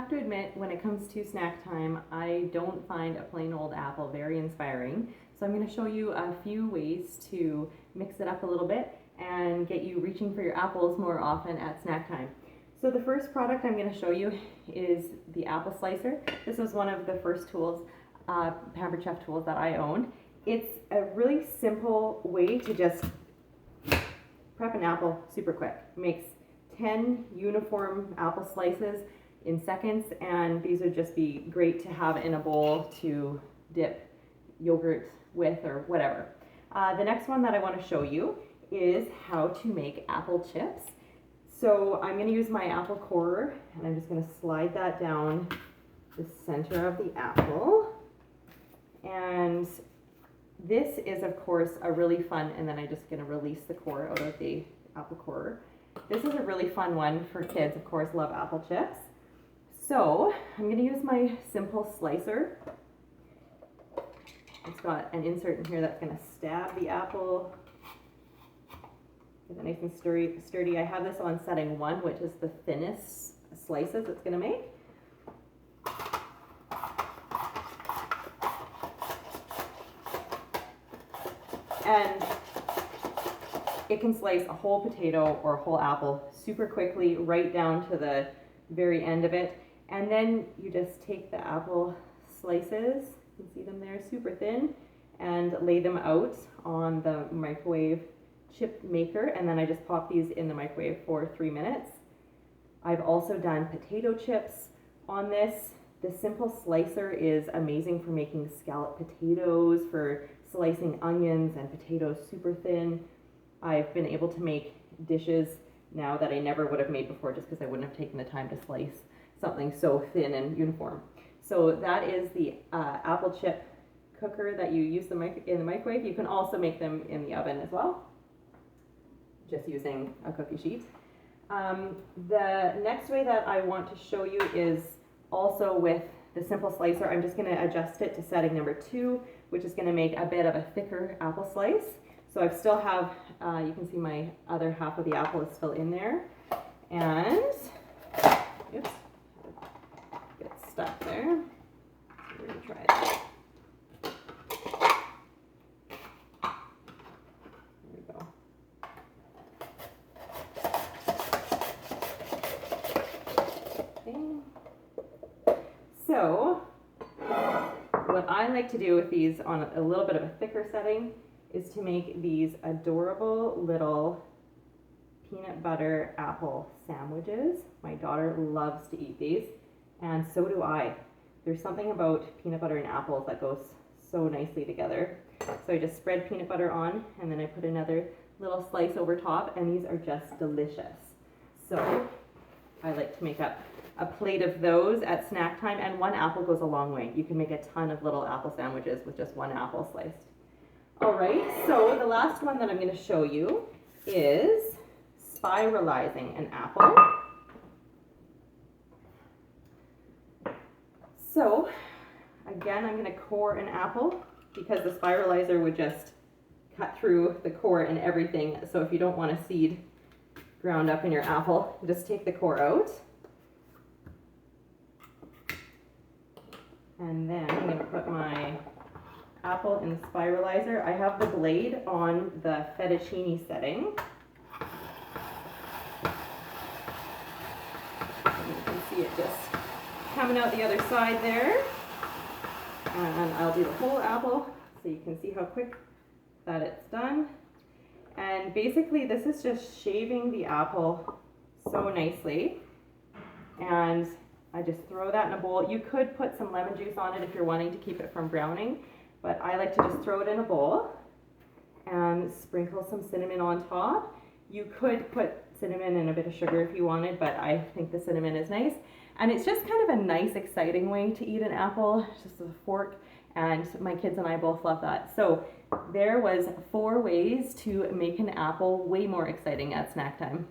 have to admit, when it comes to snack time, I don't find a plain old apple very inspiring. So I'm going to show you a few ways to mix it up a little bit and get you reaching for your apples more often at snack time. So the first product I'm going to show you is the apple slicer. This was one of the first tools, Pampered Chef tools that I owned. It's a really simple way to just prep an apple super quick. It makes 10 uniform apple slices in seconds, and these would just be great to have in a bowl to dip yogurt with or whatever. The next one that I want to show you is how to make apple chips. So I'm going to use my apple corer, and I'm just going to slide that down the center of the apple. And this is, of course, a really fun, and then I'm just going to release the core out of the apple corer. This is a really fun one for kids, of course, love apple chips. So I'm going to use my simple slicer. It's got an insert in here that's going to stab the apple. Get it nice and sturdy. I have this on setting 1, which is the thinnest slices it's going to make. And it can slice a whole potato or a whole apple super quickly, right down to the very end of it. And then you just take the apple slices, you can see them there, super thin, and lay them out on the microwave chip maker. And then I just pop these in the microwave for 3 minutes. I've also done potato chips on this. The simple slicer is amazing for making scalloped potatoes, for slicing onions and potatoes super thin. I've been able to make dishes now that I never would have made before, just because I wouldn't have taken the time to slice something so thin and uniform. So that is the apple chip cooker that you use in the microwave. You can also make them in the oven as well, just using a cookie sheet. The next way that I want to show you is also with the simple slicer. I'm just going to adjust it to setting number 2, which is going to make a bit of a thicker apple slice. So I still have, you can see my other half of the apple is still in there. And, oops, get stuck there. So we're going to try that. There we go. Okay. So, what I like to do with these on a little bit of a thicker setting is to make these adorable little peanut butter apple sandwiches. My daughter loves to eat these, and so do I. There's something about peanut butter and apples that goes so nicely together. So I just spread peanut butter on, and then I put another little slice over top, and these are just delicious. So I like to make up a plate of those at snack time, and 1 apple goes a long way. You can make a ton of little apple sandwiches with just 1 apple sliced. All right, so the last one that I'm going to show you is spiralizing an apple. So again, I'm going to core an apple because the spiralizer would just cut through the core and everything. So if you don't want a seed ground up in your apple, just take the core out. And then I'm going to put my apple in the spiralizer. I have the blade on the fettuccine setting. And you can see it just coming out the other side there. And I'll do the whole apple so you can see how quick that it's done. And basically this is just shaving the apple so nicely. And I just throw that in a bowl. You could put some lemon juice on it if you're wanting to keep it from browning, but I like to just throw it in a bowl and sprinkle some cinnamon on top. You could put cinnamon and a bit of sugar if you wanted, but I think the cinnamon is nice. And it's just kind of a nice, exciting way to eat an apple, just with a fork, and my kids and I both love that. So there was 4 ways to make an apple way more exciting at snack time.